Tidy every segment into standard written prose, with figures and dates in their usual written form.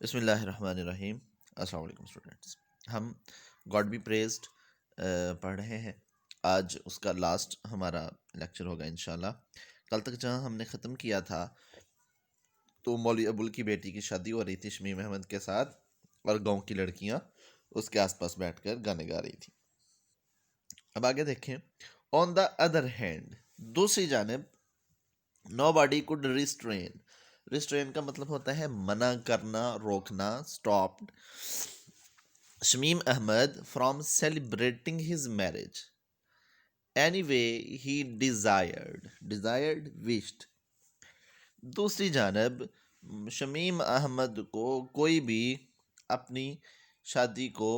बिस्मिल्लाहिर्रहमानिर्रहीम। अस्सलाम वालेकुम स्टूडेंट्स। हम गॉड बी प्रेज्ड पढ़ रहे हैं। आज उसका लास्ट हमारा लेक्चर होगा इंशाल्लाह। कल तक जहाँ हमने ख़त्म किया था तो मौलवी अबुल की बेटी की शादी हो रही थी शमीम अहमद के साथ, और गांव की लड़कियां उसके आसपास बैठकर गाने गा रही थी। अब आगे देखें। ऑन द अदर हैंड, दूसरी जानब, नोबॉडी कुड रिस्ट्रेन। रिस्ट्रेन का मतलब होता है मना करना, रोकना, stop Shamim Ahmed from celebrating his marriage any way he desired wished. दूसरी जानब शमीम अहमद को कोई भी अपनी शादी को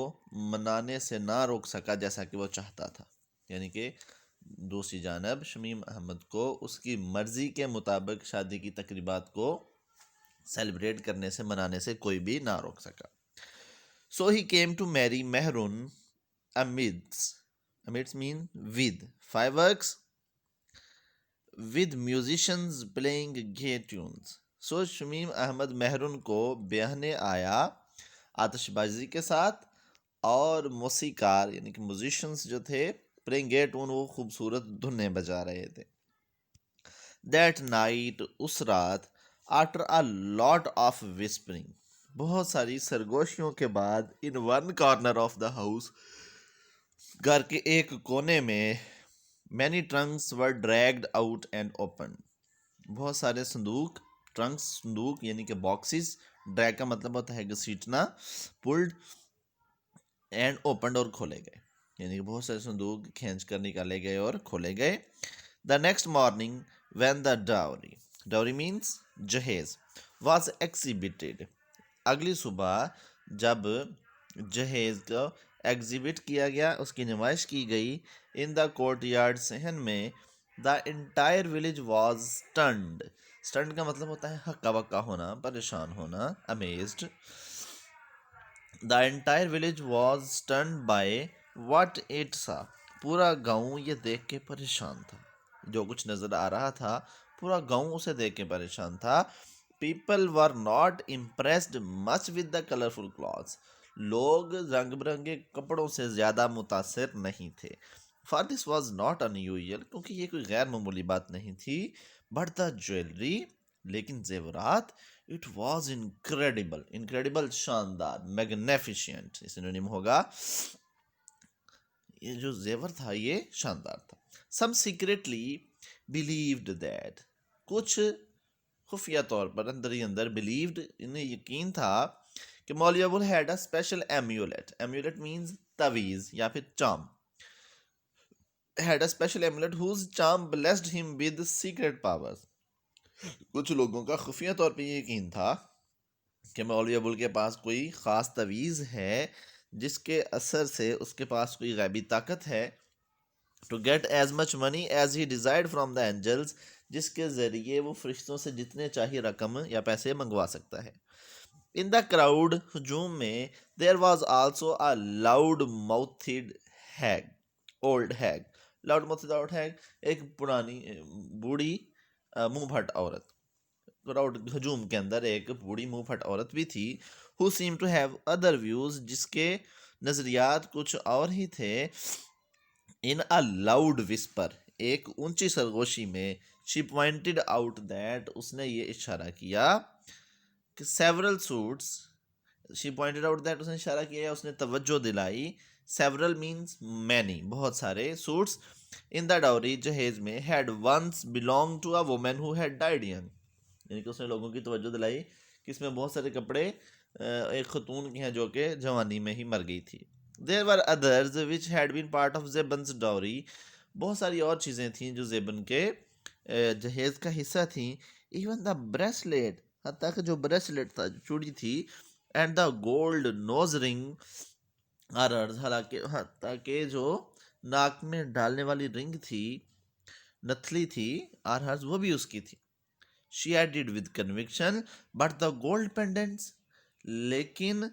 मनाने से ना रोक सका जैसा कि वो चाहता था। यानी कि दूसरी जानब शमीम अहमद को उसकी मर्ज़ी के मुताबिक शादी की तकरीबात को सेलिब्रेट करने से, मनाने से कोई भी ना रोक सका। So he came to marry Mehrun amidst mean with fireworks, with musicians playing gay tunes. So Shamim Ahmad Mehrun को ब्याहने आया आतिशबाजी के साथ, और मौसीकार यानी कि म्यूजिशियंस जो थे प्लेइंग गे ट्यून, वो खूबसूरत धुनें बजा रहे थे। दैट नाइट, उस रात, after a lot of whispering, बहुत सारी सरगोशियों के बाद, in one corner of the house, घर के एक कोने में, many Trunks were dragged out and open, बहुत सारे संदूक, ट्रंक्स संदूक यानी कि बॉक्सेस, ड्रैग का मतलब होता है घसीटना, पुल्ड एंड ओपन और खोले गए, यानी कि बहुत सारे संदूक खींच कर निकाले गए और खोले गए। The next morning when the dowry means जहेज वाज एक्सिबिटेड, अगली सुबह जब जहेज को एग्जिबिट किया गया, उसकी नुमाइश की गई, इन द कोर्ट यार्ड, सहन में, the entire village was stunned. Stunned का मतलब होता है हक्का बक्का होना, परेशान होना, amazed. The entire village was stunned by what it सा, पूरा गांव ये देख के परेशान था, जो कुछ नजर आ रहा था पूरा गांव उसे देख के परेशान था। People were not impressed much with the colourful clothes, लोग रंग बिरंगे कपड़ों से ज़्यादा मुतासर नहीं थे। For this was not unusual, क्योंकि ये कोई गैर मामूली बात नहीं थी। बट द ज्वेलरी, लेकिन जेवरात, इट वॉज इनक्रेडिबल, इनक्रेडिबल शानदार, मैग्निफिशियंट सिनोनिम होगा, ये जो जेवर था ये शानदार था। सम सीक्रेटली बिलीव्ड दैट, कुछ खुफिया तौर पर अंदर ही अंदर बिलीव्ड, इन्हें यकीन था कि Maulvi Abul had a special amulet, amulet means तवीज या फिर charm, had a special amulet whose charm blessed him with secret powers. कुछ लोगों का खुफिया तौर पर ये यकीन था कि मौलवी अबुल के पास कोई ख़ास तवीज़ है जिसके असर से उसके पास कोई गैबी ताकत है, to get as much money as he desired from the angels, जिसके ज़रिए वो फरिश्तों से जितने चाहिए रकम या पैसे मंगवा सकता है। इन द क्राउड, हजूम में, there was also a loud mouthed hag, old hag, loud mouthed old hag, एक पुरानी बूढ़ी मुंह फट औरत। क्राउड हजूम के अंदर एक बूढ़ी मुंह फट औरत भी थी। Who seem to have other views, जिसके नजरियात कुछ और ही थे। इन अ लाउड विस्पर, एक ऊंची सरगोशी में, शी पॉइंटेड आउट दैट, उसने ये इशारा किया कि several suits, she pointed out that, उसने इशारा किया, उसने तवज्जो दिलाई, सेवरल मीन्स मैनी, बहुत सारे, सूट्स इन द डाउरी, जहेज में, had once belong to a woman who had died young, यानी कि उसने लोगों की तवज्जो दिलाई कि इसमें बहुत सारे कपड़े एक खतून के हैं जो कि जवानी में ही मर गई थी। There were others which had been part of Zebun's dowry, बहुत सारी और चीज़ें थीं जो जेबन के जहेज का हिस्सा थी। इवन द ब्रेसलेट, हत्ता कि जो ब्रेसलेट था, जो चूड़ी थी, and the gold nose ring, और हालांकि हत्ता कि जो नाक में डालने वाली रिंग थी, नथली थी, और हर्ष वो भी उसकी थी। She added with conviction, but the gold pendants, लेकिन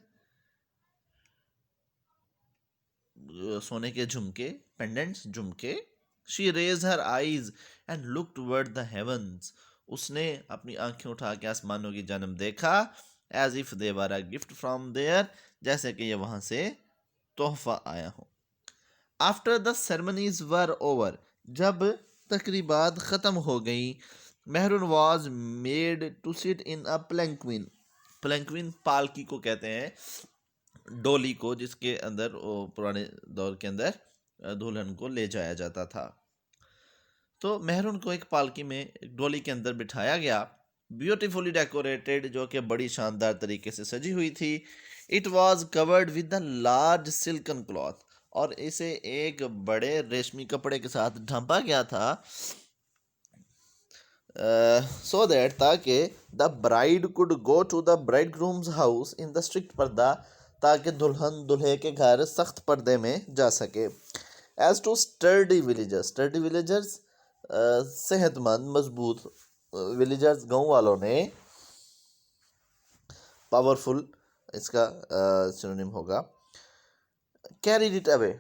सोने के झुमके, पेंडेंट्स झुमके, she raised her eyes and looked toward the heavens, उसने अपनी आंखें उठा के आसमानों की जानब देखा, as if they were a gift from there, जैसे कि ये वहाँ से तोहफा आया हो। After the ceremonies were over, जब तकरीबात ख़त्म हो गई, Mehrun was made to sit in a palanquin. Palanquin पालकी को कहते हैं, डोली को, जिसके अंदर वो पुराने दौर के अंदर दुल्हन को ले जाया जाता था। तो मेहरुन को एक पालकी में, एक डोली के अंदर बिठाया गया, ब्यूटीफुली डेकोरेटेड, जो कि बड़ी शानदार तरीके से सजी हुई थी। It was covered with the large silken cloth, और इसे एक बड़े रेशमी कपड़े के साथ ढांपा गया था, सो दैट, ताकि the bride could go to the bride groom's house in the strict purdah, ताकि दुल्हन दूल्हे के घर सख्त पर्दे में जा सके। एज टू स्टर्डी विलेजर्स, सेहतमंद मजबूत विलेजर्स, गाँव वालों ने, पावरफुल इसका सिनोनिम होगा, कैरीड इट अवे,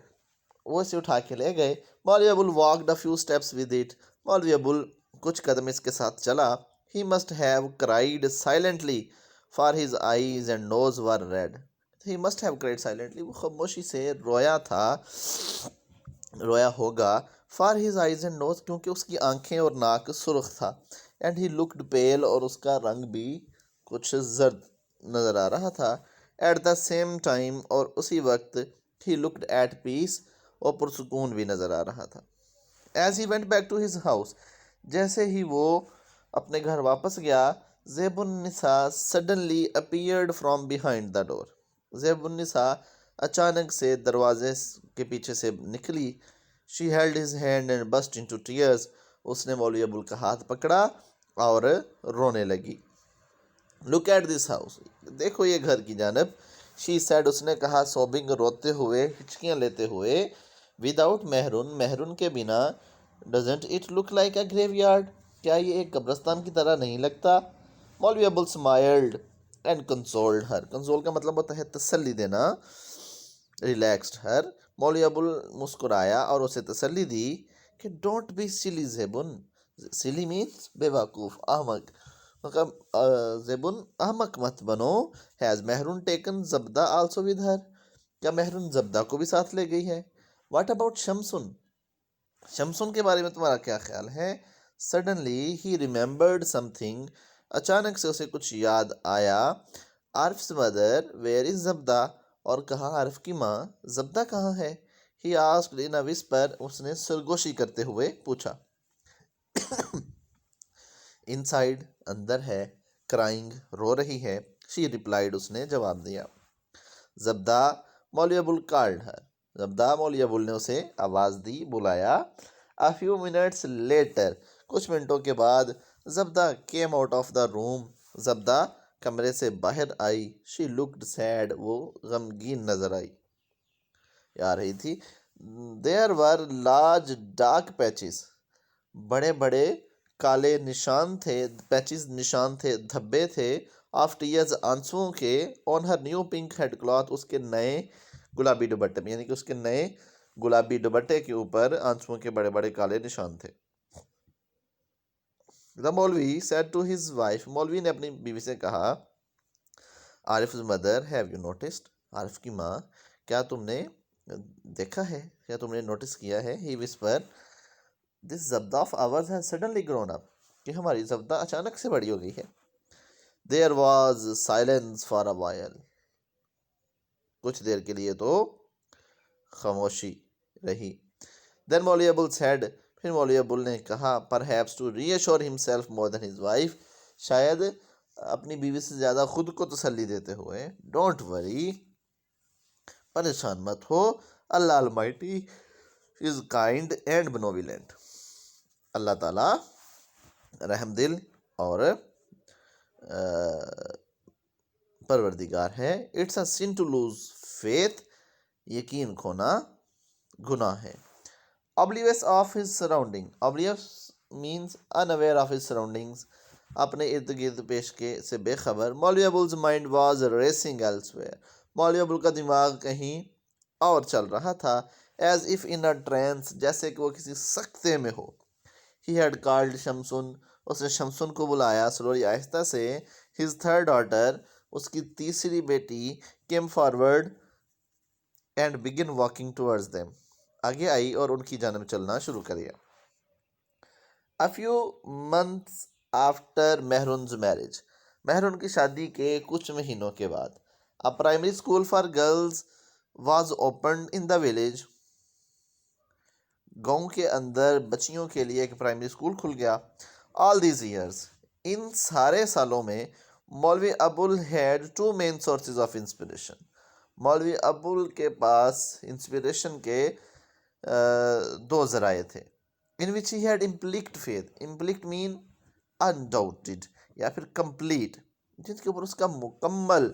वो इसे उठा के ले गए। Maulvi Abul walked a few steps with it, Maulvi Abul कुछ कदम इसके साथ चला। He must have cried silently for his eyes and nose were red, he must have cried silently, वो खामोशी से रोया था, रोया होगा, for his eyes and nose, क्योंकि उसकी आंखें और नाक सुर्ख था, एंड ही लुक्ड पेल, और उसका रंग भी कुछ जर्द नज़र आ रहा था। एट द सेम टाइम, और उसी वक्त, ही लुक्ड एट पीस, और पुरसुकून भी नज़र आ रहा था। As he went back to his house, जैसे ही वो अपने घर वापस गया, Zebunnisa suddenly appeared from behind the door, Zebunnisa अचानक से दरवाजे के पीछे से निकली। She held his hand and burst into tears, उसने मौलवी अबुल का हाथ पकड़ा और रोने लगी। लुक एट दिस हाउस, देखो ये घर की जानब। शी सेड, उसने कहा, सोबिंग, रोते हुए, हिचकियाँ लेते हुए। विदाउट मेहरुन, मेहरुन के बिना। Doesn't it look like a graveyard, क्या ये एक कब्रस्तान की तरह नहीं लगता? मौलवी Abul smiled and consoled her, console का मतलब होता है तसल्ली देना, रिलैक्स्ड हर। मौलवी अबुल मुस्कुराया और उसे तसल्ली दी कि don't be silly Zebun, silly means बेवकूफ़, अहमक, मतलब ज़ेबुन अहमक मत बनो। Has Mehrun taken Jabda also with her, क्या मेहरुन जब्दा को भी साथ ले गई है? व्हाट अबाउट शमसुन, शमसुन के बारे में तुम्हारा क्या ख्याल है? सडनली ही रिमेंबर्ड समथिंग, अचानक से उसे कुछ याद आया। आरिफ्स मदर वेयर इज जब्दा, और कहा, आरिफ की माँ जब्दा कहाँ है? He asked in a whisper, उसने सरगोशी करते हुए पूछा। इनसाइड, अंदर है। क्राइंग, रो रही है। शी रिप्लाइड, उसने जवाब दिया। जब्दा मौलवी अबुल कॉल्ड हर, जब्दा मौलवी अबुल ने उसे आवाज़ दी, बुलाया। अ फ्यू मिनट्स लेटर, कुछ मिनटों के बाद, Jabda came out of the room, Jabda कमरे से बाहर आई। शी लुक्ड सैड, वो गमगीन नजर आई, आ रही थी। There were large dark patches, बड़े बड़े काले निशान थे, पैचेस निशान थे, धब्बे थे, ऑफ टीयर्स, आंसुओं के, on her new pink head cloth, उसके नए गुलाबी दुपट्टे में, यानी कि उसके नए गुलाबी दुपट्टे के ऊपर आंसुओं के बड़े बड़े काले निशान थे। द मौलवी सेड टू हिज वाइफ, मौलवी ने अपनी बीवी से कहा, Arif mother have you noticed, Arif की माँ, क्या तुमने देखा है, क्या तुमने नोटिस किया है? He whisper, this Jabda of ours has suddenly grown up, कि हमारी जब्दा अचानक से बड़ी हो गई है। There was silence for a while, कुछ देर के लिए तो खामोशी रही। देन मौलवी अबुल सेड, फिर मौलवी अबुल ने कहा, perhaps to reassure himself more than his wife, शायद अपनी बीवी से ज़्यादा खुद को तसल्ली देते हुए, डोंट वरी, परेशान मत हो, Allah almighty is kind and benevolent, Allah ताला रहमदिल और परवरदिगार है। It's a sin to lose faith, यकीन खोना गुनाह है। Oblivious of his surrounding, oblivious means unaware of his surroundings, अपने इर्द गिर्द पेश के से बेखबर। Maulvi Abul's mind was racing elsewhere, Maulvi Abul का दिमाग कहीं और चल रहा था। As if in a trance, जैसे कि वो किसी सकते में हो। ही हैड कॉल्ड शमसुन, उसने शमसुन को बुलाया, स्लोली, आहिस्ता से। हिज थर्ड डॉटर, उसकी तीसरी बेटी came forward and begin walking towards them, आगे आई और उनकी जानब चलना शुरू कर दिया। A few months after मेहरुन's marriage, maroon की शादी के कुछ महीनों के बाद, a primary school for girls was opened in the village, गांव के अंदर बच्चियों के लिए एक प्राइमरी स्कूल खुल गया। ऑल दीज ईयर्स, इन सारे सालों में, Maulvi Abul had two main sources of inspiration, Maulvi Abul के पास इंस्पिरेशन के दो ज़राए थे। In which he had implicit faith, implicit mean undoubted या फिर कंप्लीट, जिसके ऊपर उसका मुकम्मल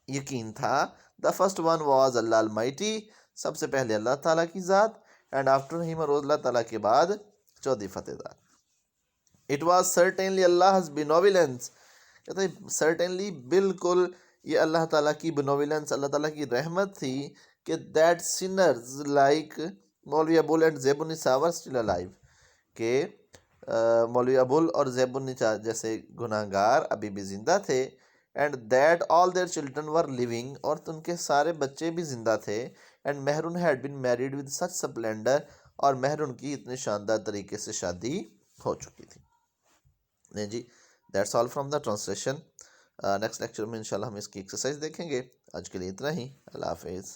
यकीन था। The first one was Allah almighty, सबसे पहले अल्लाह ताला की ज़ात, एंड आफ्टर हिम और अल्लाह ताला के बाद चौथी फतेहदार। इट वाज सर्टेनली अल्लाह's benevolence, कहते हैं सर्टेनली बिल्कुल ये अल्लाह ताला की बेनोविलेंस, अल्लाह ताला की रहमत थी कि that sinners like Maulvi Abul and Zaibunnisa were still alive, के मौलवी अबुल और ज़ैबुन्निसा जैसे गुनाहगार अभी भी ज़िंदा थे। And that all their children were living, और उनके सारे बच्चे भी ज़िंदा थे। And Mehrun had been married with such splendour, और मेहरुन की इतने शानदार तरीके से शादी हो चुकी थी। नहीं जी, that's all from the translation. Next lecture में इंशाल्लाह हम इसकी एक्सरसाइज देखेंगे। आज के लिए इतना ही। अल्लाह हाफिज़।